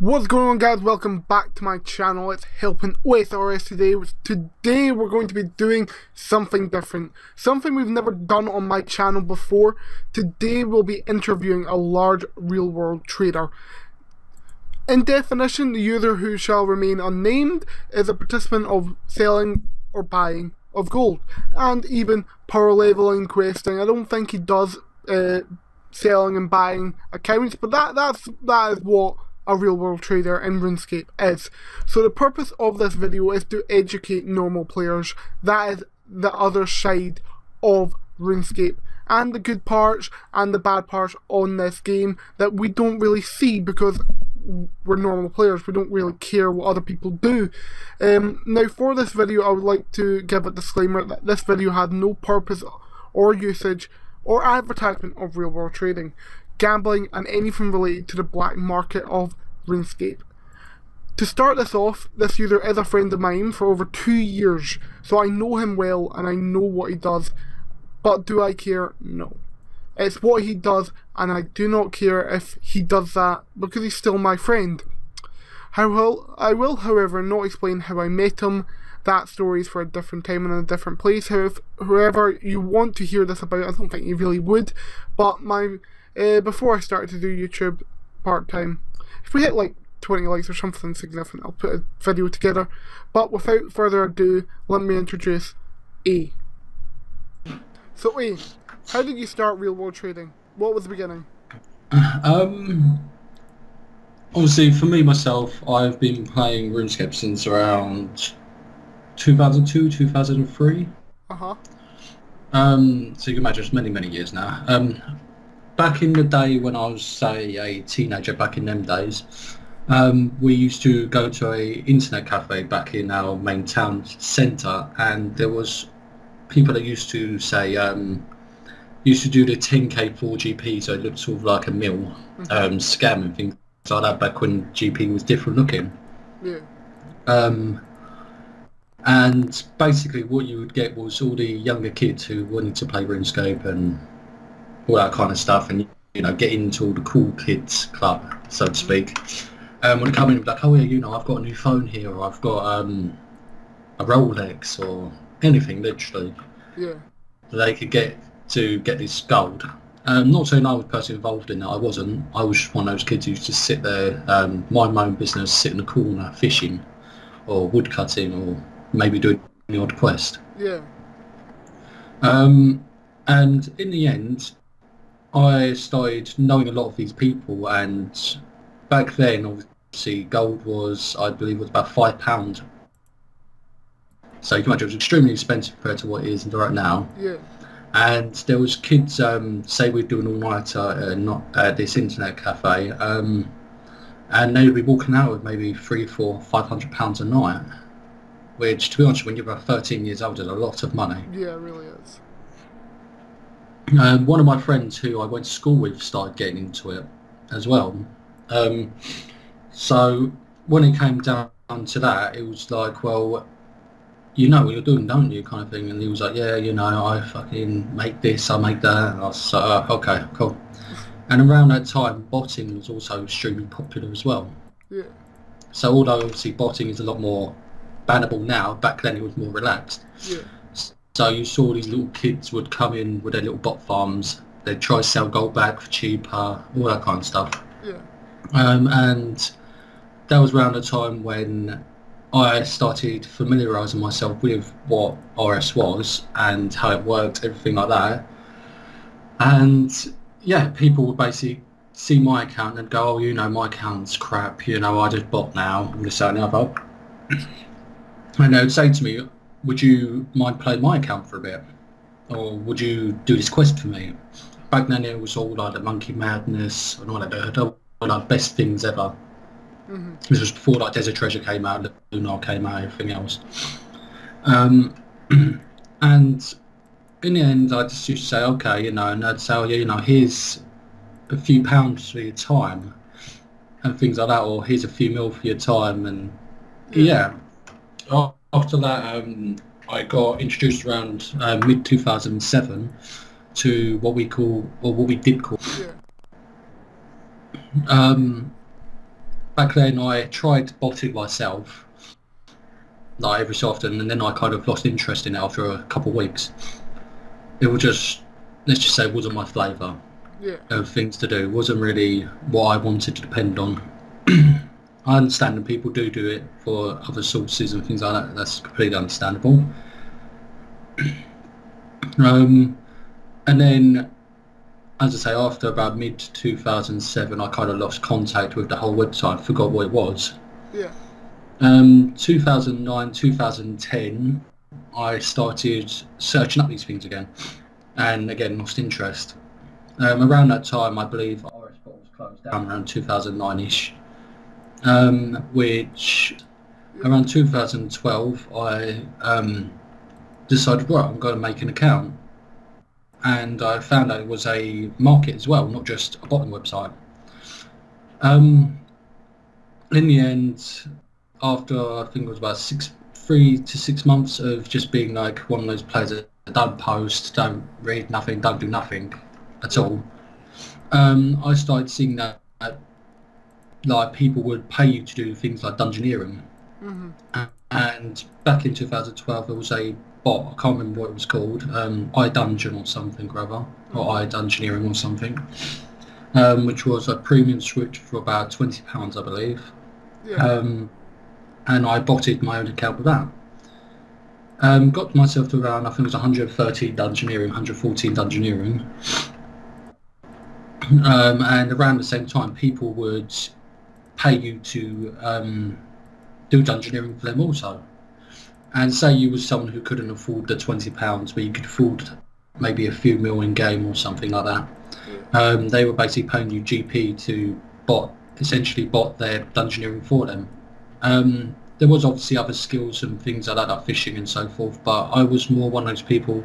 What's going on, guys? Welcome back to my channel. It's HelpinOSRS today. Today we're going to be doing something different. Something we've never done on my channel before. Today we'll be interviewing a large real-world trader. In definition, the user who shall remain unnamed is a participant of selling or buying of gold. And even power leveling questing. I don't think he does selling and buying accounts, but that is what a real-world trader in Runescape is. So the purpose of this video is to educate normal players. That is the other side of Runescape, and the good parts and the bad parts on this game that we don't really see because we're normal players. We don't really care what other people do. Now for this video, I would like to give a disclaimer that this video had no purpose or usage or advertisement of real-world trading, gambling, and anything related to the black market of RuneScape. To start this off, this user is a friend of mine for over 2 years, so I know him well and I know what he does, but do I care? No. It's what he does, and I do not care if he does that because he's still my friend. I will, however, not explain how I met him. That story is for a different time and a different place. Whoever you want to hear this about, I don't think you really would, but before I started to do YouTube part-time, if we hit like 20 likes or something significant, I'll put a video together. But without further ado, let me introduce A. So A, how did you start real-world trading? What was the beginning? Obviously for me myself, I've been playing RuneScape since around 2002, 2003. Uh-huh. So you can imagine it's many years now. Back in the day when I was, say, a teenager, back in them days, we used to go to a internet cafe back in our main town centre, and there was people that used to say, used to do the 10k 4GP, so it looked sort of like a mill, scam and things like that back when GP was different looking. Yeah. And basically what you would get was all the younger kids who wanted to play RuneScape and all that kind of stuff, and you know, get into all the cool kids club, so to speak. When they come in, like, oh yeah, you know, I've got a new phone here, or I've got a Rolex, or anything, literally. Yeah. They could get this gold. Not saying I was personally involved in that. I wasn't. I was just one of those kids who used to sit there, mind my own business, sit in the corner fishing, or wood cutting, or maybe doing the odd quest. Yeah. And in the end, I started knowing a lot of these people, and back then, obviously, gold was, I believe, was about £5. So you can imagine it was extremely expensive compared to what it is right now. Yeah. And there was kids, say we'd do an all-nighter not at this internet cafe, and they would be walking out with maybe £300, £400, £500 a night, which, to be honest, when you're about 13 years old, is a lot of money. Yeah, it really is. One of my friends who I went to school with started getting into it as well. So when it came down to that, it was like, well, you know what you're doing, don't you, kind of thing. And he was like, yeah, you know, I fucking make this, I make that. And I was like, oh, okay, cool. And around that time, botting was also extremely popular as well. Yeah. So although obviously botting is a lot more bannable now, back then it was more relaxed. Yeah. So you saw these little kids would come in with their little bot farms. They'd try to sell gold back for cheaper, all that kind of stuff. Yeah. And that was around the time when I started familiarising myself with what RS was and how it worked, everything like that. And yeah, people would basically see my account and go, oh, you know, my account's crap, you know, I just bot now, all this, that and the other. And they would say to me, would you mind playing my account for a bit? Or would you do this quest for me? Back then it was all like the monkey madness and all that, the like best things ever. Mm-hmm. This was before like Desert Treasure came out, Lunar came out, everything else. And in the end I just used to say, okay, you know, and I'd say, oh, yeah, you know, here's a few pounds for your time and things like that, or here's a few mil for your time. And yeah. After that, I got introduced around mid-2007 to what we call, or what we did call, back then I tried botting myself, like every so often, and then I kind of lost interest in it after a couple of weeks. It was just, let's just say, it wasn't my flavour of things to do. It wasn't really what I wanted to depend on. I understand that people do it for other sources and things like that. That's completely understandable. And then, as I say, after about mid-2007, I kind of lost contact with the whole website, forgot what it was. 2009, 2010, I started searching up these things again, and again lost interest. Around that time, I believe RS was closed down around 2009-ish, which around 2012 I decided, right, I'm going to make an account, and I found out it was a market as well, not just a botting website. In the end, after I think it was about 3 to 6 months of just being like one of those players that don't post, don't read nothing, don't do nothing at all, I started seeing that like people would pay you to do things like dungeoneering. And back in 2012 there was a bot, I can't remember what it was called, iDungeon or something rather, or iDungeoneering or something, which was a premium switch for about £20 I believe. And I botted my own account with that. Got myself to around, I think it was 113 dungeoneering, 114 dungeoneering. And around the same time, people would pay you to do dungeoneering for them also. And say you was someone who couldn't afford the £20, but you could afford maybe a few mil in game or something like that. They were basically paying you GP to essentially bot their dungeoneering for them. There was obviously other skills and things like that, like fishing and so forth, but I was more one of those people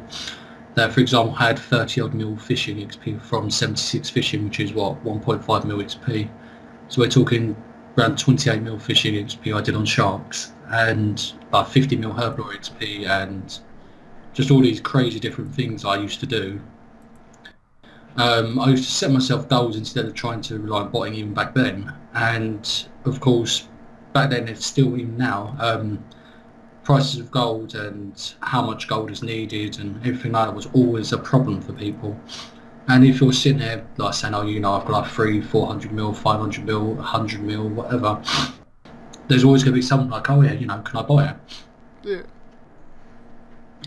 that, for example, had 30 odd mil fishing XP from 76 fishing, which is what, 1.5 mil XP. So we're talking around 28 mil fishing XP I did on sharks, and about 50 mil herblore XP, and just all these crazy different things I used to do. I used to set myself goals instead of trying to rely on botting even back then, and of course back then, it's still even now, prices of gold and how much gold is needed and everything like that was always a problem for people. And if you're sitting there like saying, oh, you know, I've got like 400 mil, 500 mil, 100 mil, whatever, there's always going to be someone like, oh yeah, you know, can I buy it?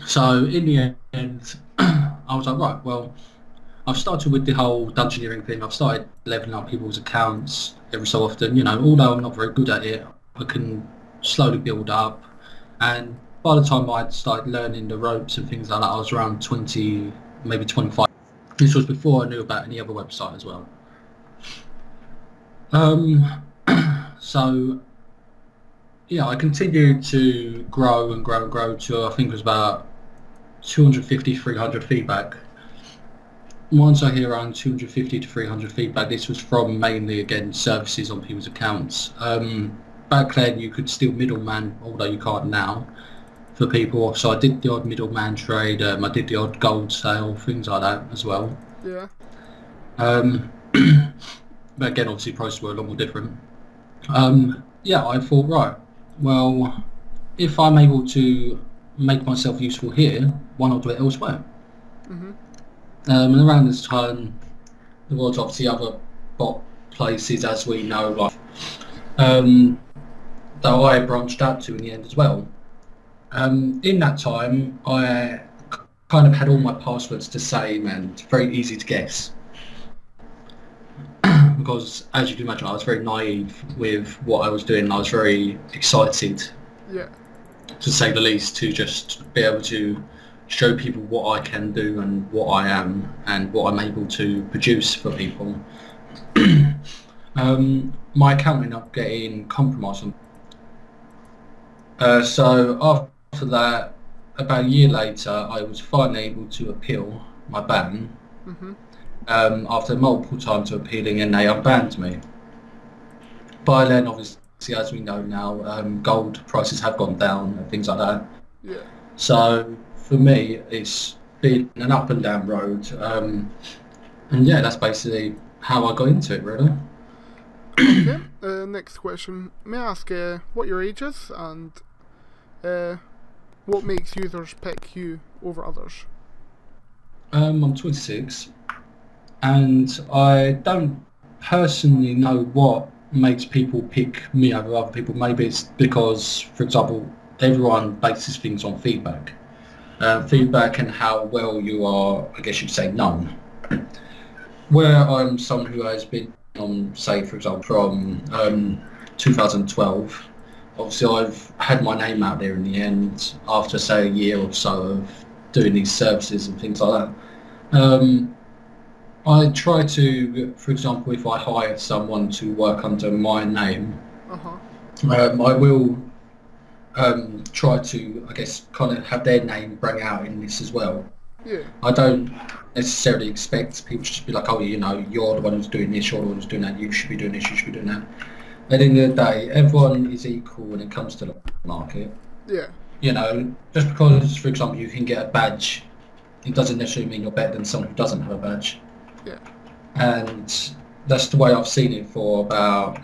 So in the end, I was like, right, well, I've started with the whole dungeoneering thing. I've started leveling up people's accounts every so often, you know, although I'm not very good at it, I can slowly build up. And by the time I started learning the ropes and things like that, I was around 20, maybe 25. This was before I knew about any other website as well. So, yeah, I continued to grow and grow and grow to, I think it was about 250, 300 feedback. Once I hear around 250 to 300 feedback, this was from mainly, again, services on people's accounts. Back then you could still middleman, although you can't now, for people. So I did the odd middleman trade, I did the odd gold sale, things like that as well. But again, obviously prices were a lot more different. Yeah, I thought, right, well, if I'm able to make myself useful here, why not do it elsewhere? And around this time, there was obviously other bot places, as we know, like that I branched out to in the end as well. In that time, I kind of had all my passwords the same and very easy to guess. Because, as you can imagine, I was very naive with what I was doing. I was very excited, to say the least, to just be able to show people what I can do and what I am and what I'm able to produce for people. My account ended up getting compromised. So after that, about a year later, I was finally able to appeal my ban. After multiple times of appealing, and they unbanned me. By then, obviously, as we know now, gold prices have gone down and things like that. So for me, it's been an up and down road, and yeah, that's basically how I got into it, really. Next question. May I ask what your age is and what makes users pick you over others? I'm 26, and I don't personally know what makes people pick me over other people. Maybe it's because, for example, everyone bases things on feedback. Feedback and how well you are, I guess you'd say, known. Where I'm someone who has been on, say, for example, from 2012, obviously I've had my name out there in the end after, say, a year or so of doing these services and things like that. I try to, for example, if I hire someone to work under my name, I will try to, I guess, kind of have their name bring out in this as well. Yeah. I don't necessarily expect people to just be like, oh, you know, you're the one who's doing this, you're the one who's doing that, you should be doing this, you should be doing that. At the end of the day, everyone is equal when it comes to the market. Yeah. You know, just because, for example, you can get a badge, it doesn't necessarily mean you're better than someone who doesn't have a badge. Yeah. And that's the way I've seen it for about,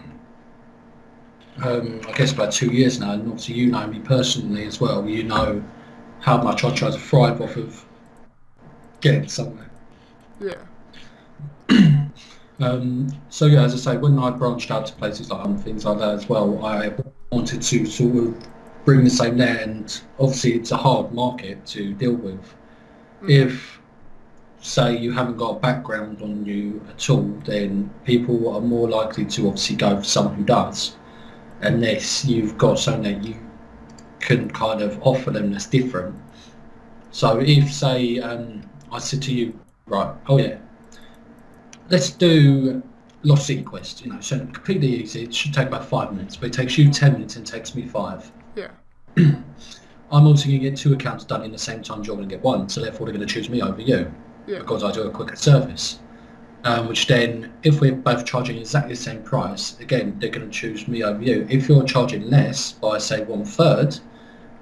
I guess about 2 years now. And obviously you know me personally as well. You know how much I try to thrive off of getting somewhere. Yeah. So yeah, as I say, when I branched out to places like and things like that as well, I wanted to sort of bring the same there, and obviously it's a hard market to deal with. If, say, you haven't got a background on you at all, then people are more likely to obviously go for someone who does, unless you've got something that you can kind of offer them that's different. So if, say, I said to you, right, oh yeah, let's do Lost City Quest, you know, so completely easy, it should take about 5 minutes, but it takes you 10 minutes and it takes me 5. Yeah. I'm also going to get 2 accounts done in the same time you're going to get 1, so therefore they're going to choose me over you, because I do a quicker service. Which then, if we're both charging exactly the same price, again, they're going to choose me over you. If you're charging less by, say, 1/3,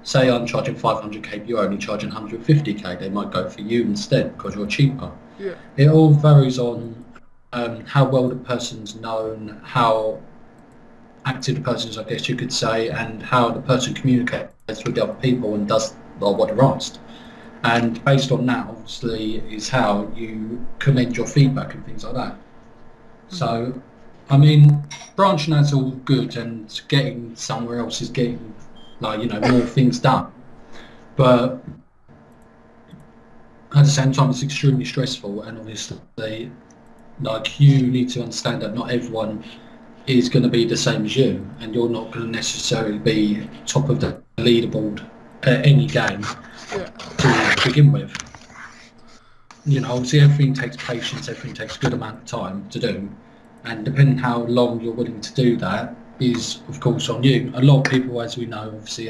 say I'm charging 500k, you're only charging 150k, they might go for you instead because you're cheaper. Yeah. It all varies on how well the person's known, how active the person is, I guess you could say, and how the person communicates with the other people and does what they're asked. And based on that, obviously, is how you commend your feedback and things like that. So, I mean, branching out's all good, and getting somewhere else is getting, like, you know, more things done. But at the same time, it's extremely stressful, and obviously, like, you need to understand that not everyone is going to be the same as you, and you're not going to necessarily be top of the leaderboard at any game to begin with. You know, obviously everything takes patience, everything takes a good amount of time to do, and depending how long you're willing to do that is, of course, on you. A lot of people, as we know, obviously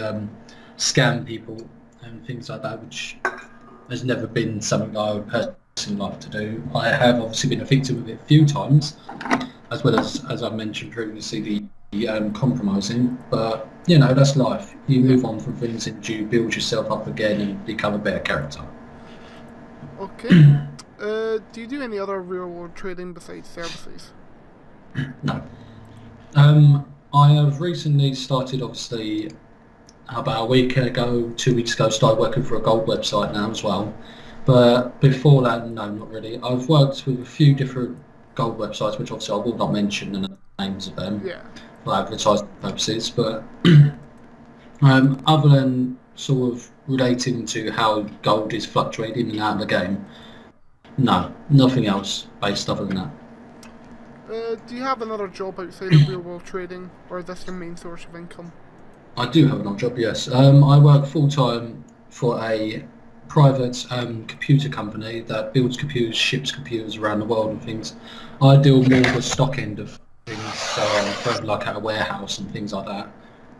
scam people and things like that, which has never been something that I would personally like to do. I have obviously been a victim of it a few times, as well as I mentioned previously, the compromising, but you know, that's life. You move on from things and you build yourself up again and become a better character. Okay. Do you do any other real world trading besides services? No. I have recently started, obviously about a week ago, 2 weeks ago, started working for a gold website now as well. But before that, no, not really. I've worked with a few different gold websites, which obviously I will not mention the names of them for advertising purposes, but other than sort of relating to how gold is fluctuating in and out of the game, no, nothing else based other than that. Do you have another job outside of real world trading, or is this your main source of income? I do have another job, yes. I work full-time for a private computer company that builds computers, ships computers around the world and things. I deal more with the stock end of things, so I'm like at a warehouse and things like that,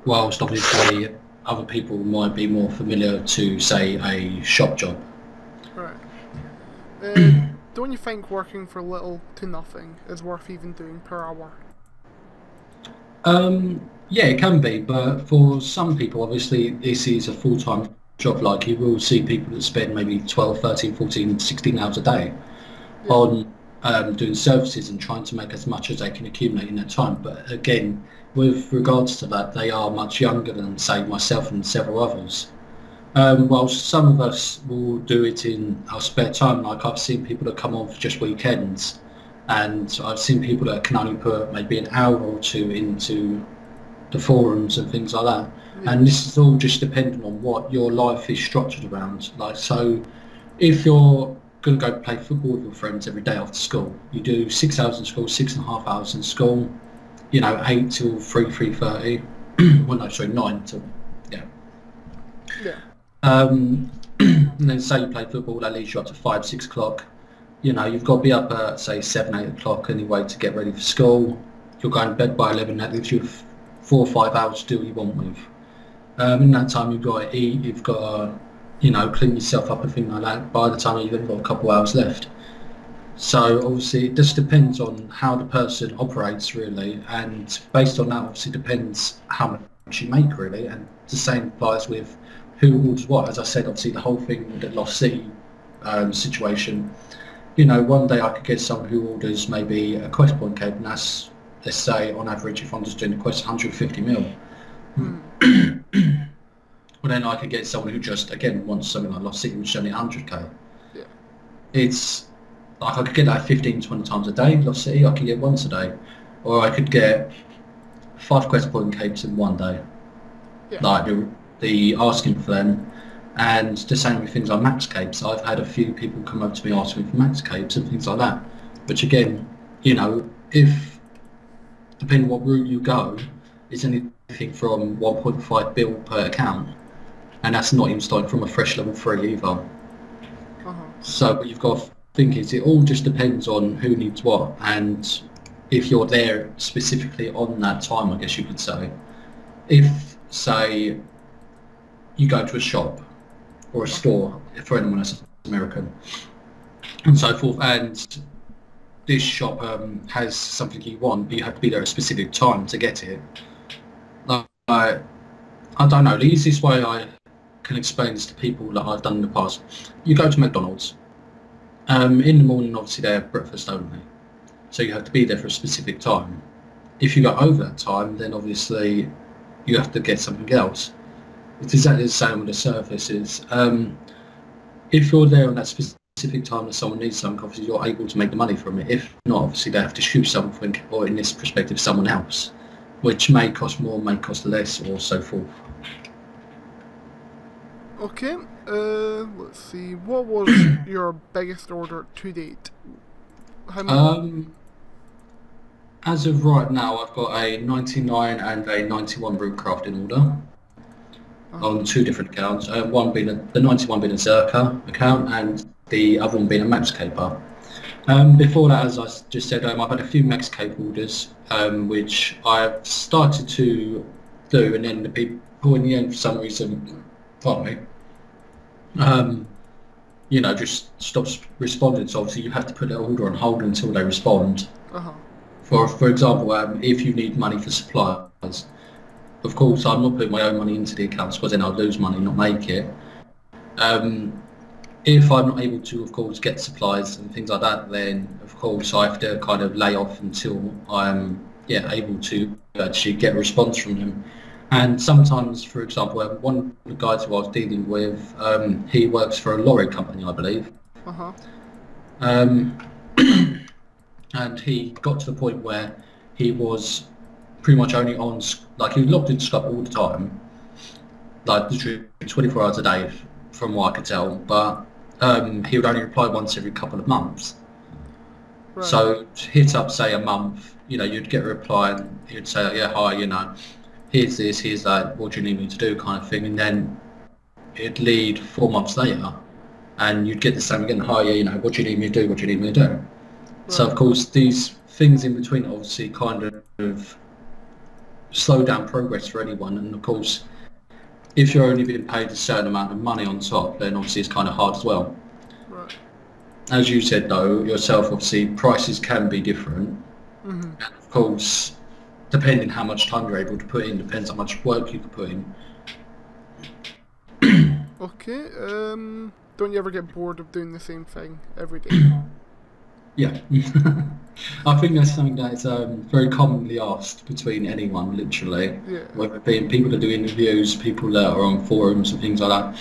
whilst obviously other people might be more familiar to, say, a shop job. Right. Don't you think working for little to nothing is worth even doing per hour? Yeah, it can be, but for some people, obviously, this is a full-time job. Like, you will see people that spend maybe 12, 13, 14, 16 hours a day on doing services and trying to make as much as they can accumulate in that time. But again, with regards to that, they are much younger than, say, myself and several others. Whilst some of us will do it in our spare time, like I've seen people that come on for just weekends, and I've seen people that can only put maybe an hour or two into the forums and things like that. And this is all just dependent on what your life is structured around. Like, so if you're going to go play football with your friends every day after school, you do 6 hours in school, 6.5 hours in school, you know, 8 till 3:30. Well, no, sorry, 9 till, yeah. And then say you play football, that leads you up to 5, 6 o'clock. You know, you've got to be up at, say, 7, 8 o'clock anyway to get ready for school. You're going to bed by 11, that leaves you 4 or 5 hours to do what you want with. In that time, you've got to eat, you've got to, you know, clean yourself up and things like that. By the time you've only got a couple of hours left. So obviously it just depends on how the person operates really, and based on that obviously depends how much you make really, and the same applies with who orders what. As I said, obviously the whole thing with the Lost City situation, you know, one day I could get someone who orders maybe a quest point cable, and that's, let's say on average, if I'm just doing the quest, 150 mil. Well, then I could get someone who just, again, wants something like Lost City, which is only 100k. Yeah. It's like I could get that 15, 20 times a day, Lost City, I could get once a day. Or I could get 5 quest point capes in one day. Yeah. Like the asking for them. And the same with things like max capes. I've had a few people come up to me asking for max capes and things like that. Which again, you know, if, depending on what route you go, it's anything from 1.5 bill per account. And that's not even starting from a fresh level 3 either. So what you've got to think is it all just depends on who needs what, and if you're there specifically on that time, I guess you could say. If, say, you go to a shop or a store, for anyone that's American, and so forth, and this shop has something you want, but you have to be there at a specific time to get it. I don't know, the easiest way I can explain this to people that I've done in the past, you go to McDonald's. In the morning, obviously, they have breakfast only, so you have to be there for a specific time. If you go over that time, then obviously you have to get something else. It's exactly the same with the services. If you're there on that specific time that someone needs something, obviously you're able to make the money from it. If not, obviously they have to shoot something, or in this perspective, someone else, which may cost more, may cost less, or so forth. Okay, let's see, what was your biggest order to date? How many? As of right now, I've got a 99 and a 91 root crafting order on 2 different accounts. One being the 91 being a Zerka account, and the other one being a Max Caper. Before that, as I just said, I've had a few Max Cape orders, which I've started to do, and then the people in the end, for some reason, pardon me, you know, just stops responding. So obviously you have to put the order on hold until they respond. For example, if you need money for supplies, of course I'm not putting my own money into the accounts, because then I'll lose money, not make it. If I'm not able to, of course, get supplies and things like that, then of course I have to kind of lay off until I'm able to actually get a response from them. And sometimes, for example, one of the guys who I was dealing with, he works for a lorry company, I believe. And he got to the point where he was pretty much only on, like, he was locked in Skype all the time, like literally 24 hours a day, from what I could tell. But he would only reply once every couple of months. Right. So to hit up, say, a month, you know, you'd get a reply and he'd say, yeah, hi, you know, here's this, here's that, what do you need me to do, kind of thing. And then it'd lead 4 months later and you'd get the same again, hi, yeah, you know, what do you need me to do, what do you need me to do? Right. So of course these things in between obviously kind of slow down progress for anyone. And of course, if you're only being paid a certain amount of money on top, then obviously it's kind of hard as well. Right. As you said though, yourself, obviously prices can be different. And of course, depending how much time you're able to put in, depends how much work you can put in. Okay, don't you ever get bored of doing the same thing every day? Yeah. I think that's something that's very commonly asked between anyone, literally, Yeah. whether it be people that do interviews, people that are on forums and things like that.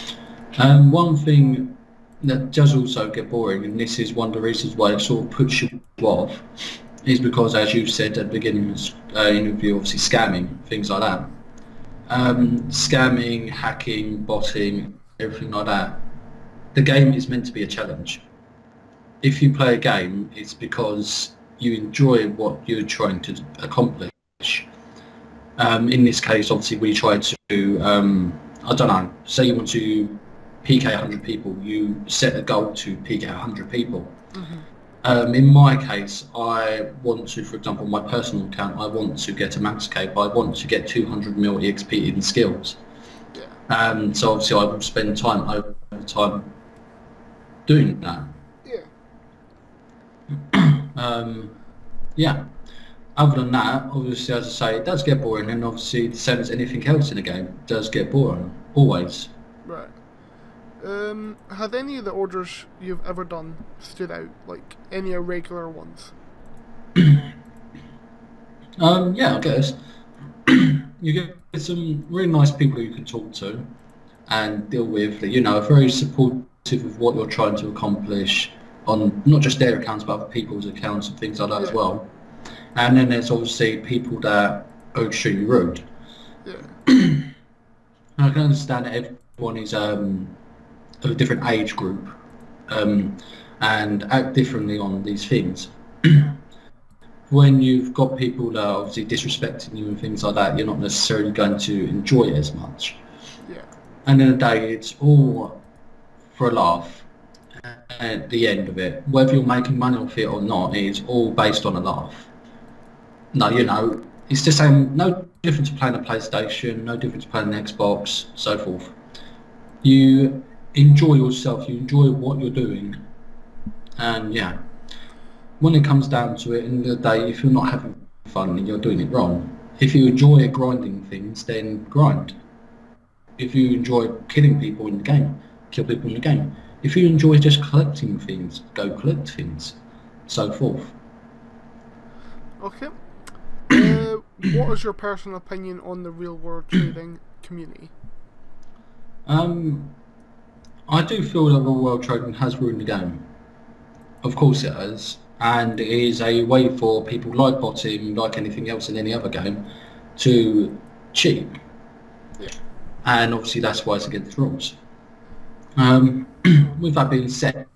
One thing that does also get boring, and this is one of the reasons why it sort of puts you off, is because, as you said at the beginning of the interview, obviously scamming, things like that. Scamming, hacking, botting, everything like that. The game is meant to be a challenge. If you play a game, it's because you enjoy what you're trying to accomplish. In this case, obviously, we try to, I don't know, say you want to PK 100 people, you set a goal to PK 100 people. In my case, I want to, for example, my personal account, I want to get a max cape, I want to get 200 mil EXP in skills. Yeah. So obviously I will spend time over time doing that. Yeah. Other than that, obviously, as I say, it does get boring, and obviously the same as anything else in the game, it does get boring, always. Right. Have any of the orders you've ever done stood out, like any irregular ones? Yeah, I guess. You get some really nice people you can talk to and deal with, that, you know, are very supportive of what you're trying to accomplish on not just their accounts but other people's accounts and things like that as well. And then there's obviously people that are extremely rude. Yeah. I can understand that everyone is of a different age group and act differently on these things. When you've got people that are obviously disrespecting you and things like that, you're not necessarily going to enjoy it as much. Yeah. And in the day, it's all for a laugh. At the end of it, whether you're making money off it or not, it's all based on a laugh. No, you know, it's the same, no difference to playing a PlayStation, no difference to playing an Xbox, so forth. You enjoy yourself, you enjoy what you're doing, and yeah, when it comes down to it, in the day, if you're not having fun, then you're doing it wrong. If you enjoy grinding things, then grind. If you enjoy killing people in the game, kill people in the game. If you enjoy just collecting things, go collect things, so forth. Okay. What is your personal opinion on the real-world trading community? I do feel that real-world trading has ruined the game. Of course it has, and it is a way for people like botting, like anything else in any other game, to cheat. Yeah. And obviously that's why it's against the rules. With that being said,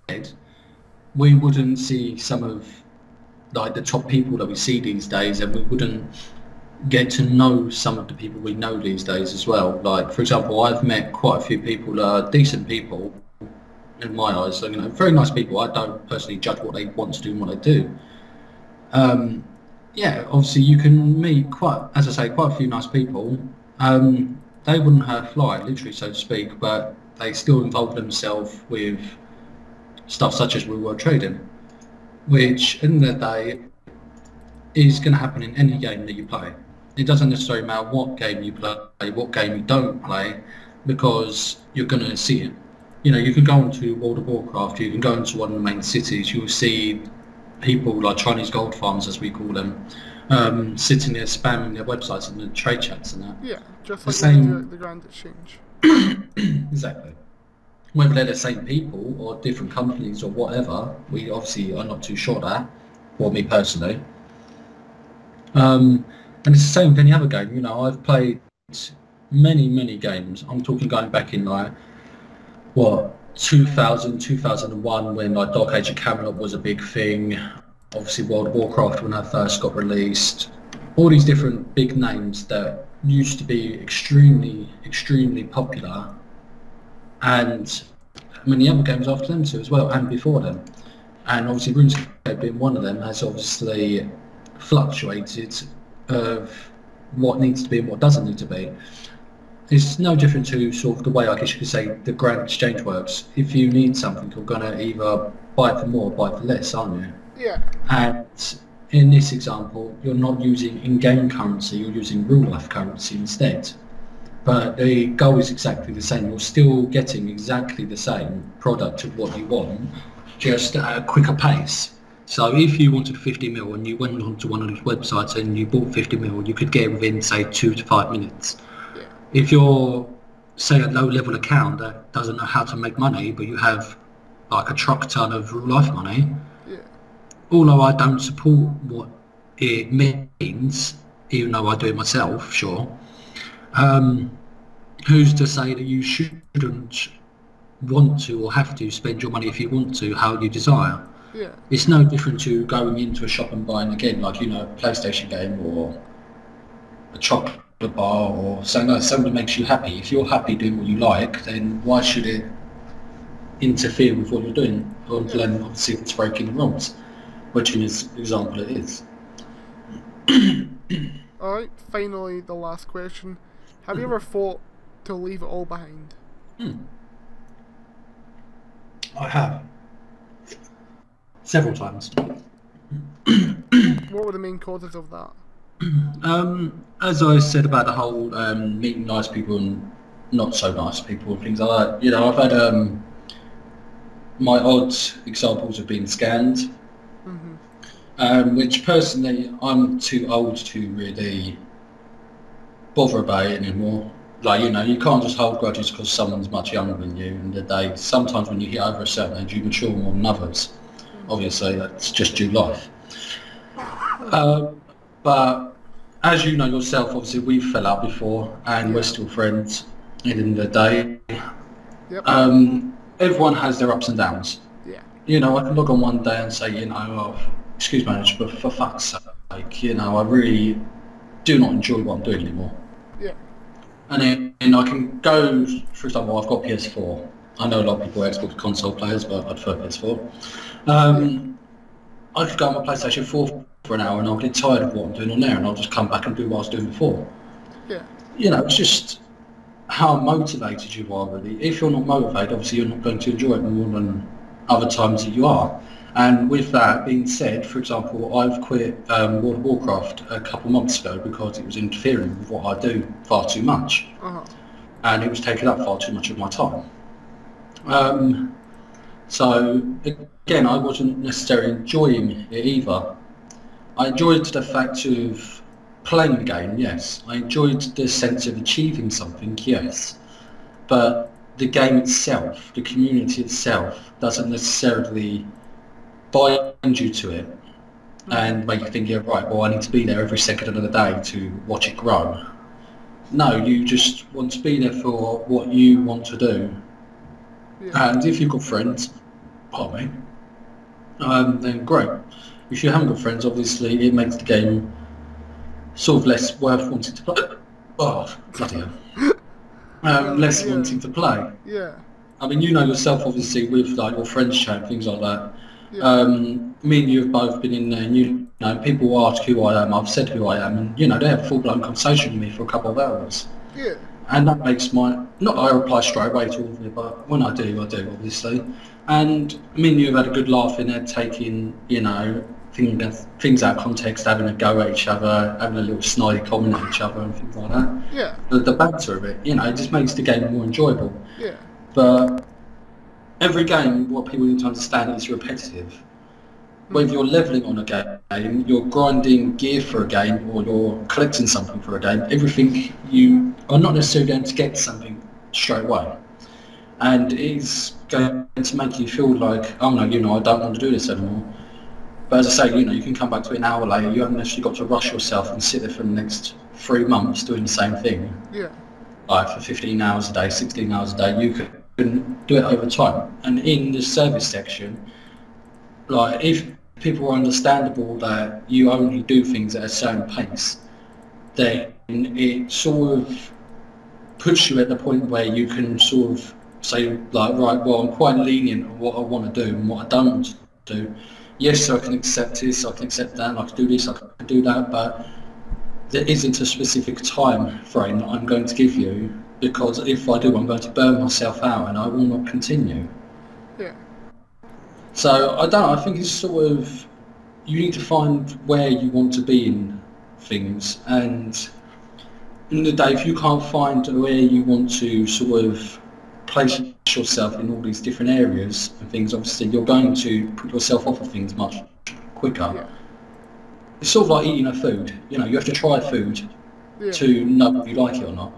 we wouldn't see some of like the top people that we see these days, and we wouldn't get to know some of the people we know these days as well. Like, for example, I've met quite a few people that are decent people in my eyes, so, you know, very nice people. I don't personally judge what they want to do and what they do. Yeah, obviously you can meet quite a few nice people. They wouldn't hurt a fly, literally, so to speak, but they still involve themselves with stuff such as real-world trading, which, in the day, is going to happen in any game that you play. It doesn't necessarily matter what game you play, what game you don't play, because you're going to see it. You know, you can go into World of Warcraft, you can go into one of the main cities, you'll see people like Chinese gold farms, as we call them, sitting there spamming their websites and the trade chats and that. Yeah, just The like same- the Grand Exchange. Exactly. Whether they're the same people or different companies or whatever, we obviously are not too sure that, for me personally. And it's the same with any other game. You know, I've played many games. I'm talking going back in like, what, 2000, 2001, when like Dark Age of Camelot was a big thing. Obviously World of Warcraft when that first got released. All these different big names that used to be extremely popular, and many other games after them too as well, and before them. And obviously RuneScape being one of them has obviously fluctuated of what needs to be and what doesn't need to be. It's no different to sort of the way, I guess you could say, the Grand Exchange works. If you need something, you're going to either buy it for more or buy it for less, aren't you? Yeah. And in this example, you're not using in-game currency, you're using real-life currency instead. But the goal is exactly the same. You're still getting exactly the same product of what you want, just at a quicker pace. So if you wanted 50 mil and you went onto one of these websites and you bought 50 mil, you could get it within, say, 2 to 5 minutes. Yeah. If you're, say, a low-level account that doesn't know how to make money, but you have like a truck ton of real-life money, Yeah. although I don't support what it means, even though I do it myself, sure, who's to say that you shouldn't want to or have to spend your money if you want to, how you desire? Yeah. It's no different to going into a shop and buying, again, like, you know, a PlayStation game or a chocolate bar or something that makes you happy. If you're happy doing what you like, then why should it interfere with what you're doing? Then obviously it's breaking the rules, which in this example it is. Alright, finally the last question. Have you ever thought to leave it all behind? I have. Several times. What were the main causes of that? As I said about the whole meeting nice people and not so nice people and things like that, you know, I've had my odd examples of being scammed, which personally I'm too old to really bother about it anymore. Like, you know, you can't just hold grudges because someone's much younger than you, and sometimes when you hit over a certain age you mature more than others. Obviously that's just due life. But as you know yourself, obviously we fell out before and we're still friends at the end of the day. Yep. Everyone has their ups and downs. Yeah. You know, I can log on one day and say, you know, oh, excuse my language, but for fuck's sake, you know, I really do not enjoy what I'm doing anymore. Yeah. And then I can go, for example, I've got PS4. I know a lot of people are Xbox console players, but I'd prefer PS4. I could go on my PlayStation 4 for an hour and I'll get tired of what I'm doing on there and I'll just come back and do what I was doing before. Yeah. You know, it's just how motivated you are, really. If you're not motivated, obviously you're not going to enjoy it more than other times that you are. And with that being said, for example, I've quit World of Warcraft a couple months ago because it was interfering with what I do far too much. And it was taking up far too much of my time. So again, I wasn't necessarily enjoying it either. I enjoyed the fact of playing the game, yes. I enjoyed the sense of achieving something, yes. But the game itself, the community itself, doesn't necessarily bind you to it and make you think, yeah, right, well, I need to be there every second of the day to watch it grow. No, you just want to be there for what you want to do. Yeah. And if you've got friends, pardon me, then great. If you haven't got friends, obviously it makes the game sort of less worth wanting to play. Oh, bloody hell. Less wanting to play. Yeah. I mean, you know yourself, obviously, with like your friends chat, things like that. Yeah. Me and you have both been in there, and you know, people ask who I am. I've said who I am, and you know, they have a full-blown conversation with me for a couple of hours. Yeah. And that makes not I reply straight away to all of it, but when I do, obviously. And me and you have had a good laugh in there, taking, you know, things out of context, having a go at each other, having a little snidey comment at each other and things like that. Yeah. The banter of it, you know, it just makes the game more enjoyable. Yeah. But every game, what people need to understand is repetitive. Whether you're leveling on a game, you're grinding gear for a game, or you're collecting something for a game, everything you are not necessarily going to get something straight away. And it is going to make you feel like, oh no, you know, I don't want to do this anymore. But as I say, you know, you can come back to it an hour later, you haven't necessarily got to rush yourself and sit there for the next 3 months doing the same thing. Yeah. Like for 15 hours a day, 16 hours a day, you can do it over time. And in the service section, like if people are understandable that you only do things at a certain pace, then it sort of puts you at the point where you can sort of say, like, right, well, I'm quite lenient on what I want to do and what I don't want to do. Yes, I can accept this, I can accept that, and I can do this, I can do that, but there isn't a specific time frame that I'm going to give you, because if I do, I'm going to burn myself out and I will not continue. Yeah. So, I don't know, I think it's sort of, you need to find where you want to be in things, and in the day, if you can't find where you want to sort of place yourself in all these different areas and things, obviously you're going to put yourself off of things much quicker. Yeah. It's sort of like eating a food. You know, you have to try food to know if you like it or not.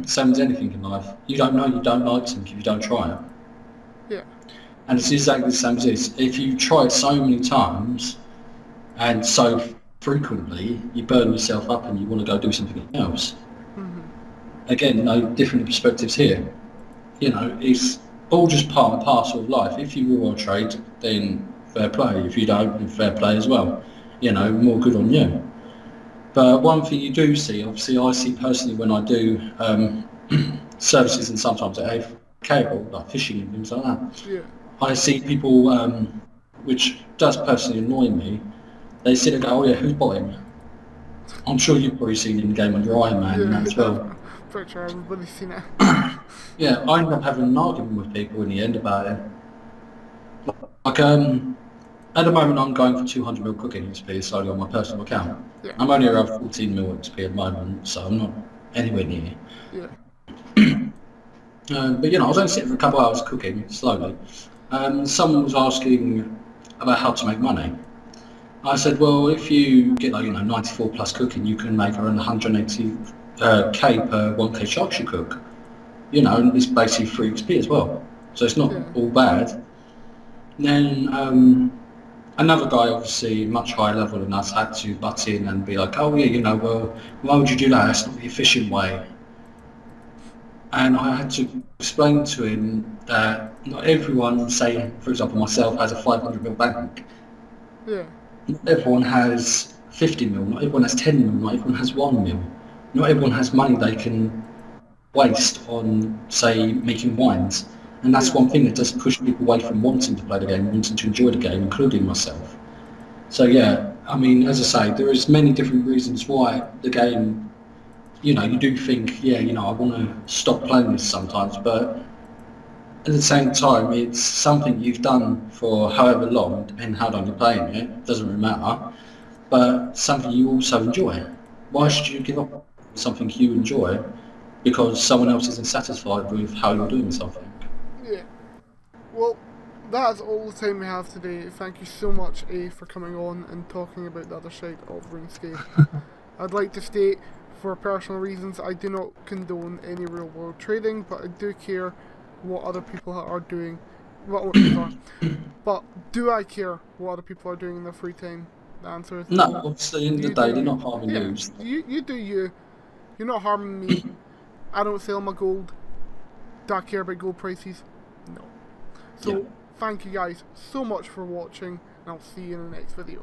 Same as anything in life. You don't know you don't like something if you don't try it. Yeah. And it's exactly the same as this. If you try it so many times and so frequently, you burn yourself up and you want to go do something else. Again, no different perspectives here. You know, it's all just part and parcel of life. If you will trade, then fair play. If you don't, then fair play as well. You know, more good on you. But one thing you do see, obviously I see personally when I do services and sometimes at cable, like fishing and things like that, I see people, which does personally annoy me, they sit and go, oh yeah, who's botting? I'm sure you've probably seen in the game on your Iron Man and that as well. Pretty sure everybody's seen it. Yeah, I ended up having an argument with people in the end about it. Like, at the moment I'm going for 200ml cooking XP solely on my personal account. Yeah. I'm only around 14ml XP at the moment, so I'm not anywhere near. Yeah. But you know, I was only sitting for a couple of hours cooking slowly. Someone was asking about how to make money. I said, well, if you get like 94 plus cooking, you can make around 180k per 1k sharks you cook. You know, and it's basically free XP as well, so it's not all bad. Then another guy, obviously much higher level than us, had to butt in and be like, oh yeah, well, why would you do that? That's not the efficient way. And I had to explain to him that not everyone, say for example myself, has a 500ml bank. Yeah. Not everyone has 50ml, not everyone has 10ml, not everyone has 1ml. Not everyone has money they can waste on, say, making wines. And that's one thing that does push people away from wanting to play the game, wanting to enjoy the game, including myself. So yeah, I mean, as I say, there is many different reasons why the game, you do think, I want to stop playing this sometimes, but at the same time, it's something you've done for however long, depending how long you're playing it, doesn't really matter, but something you also enjoy. Why should you give up something you enjoy because someone else isn't satisfied with how you're doing something? Yeah. Well, that is all the time we have today. Thank you so much, A, for coming on and talking about the other side of RuneScape. I'd like to state, for personal reasons, I do not condone any real world trading, but I do care what other people are doing. But do I care what other people are doing in their free time? The answer is no. Obviously, in the day, they're not harming you. You do you. You're not harming me. I don't sell my gold. Do I care about gold prices? No. So, thank you guys so much for watching, and I'll see you in the next video.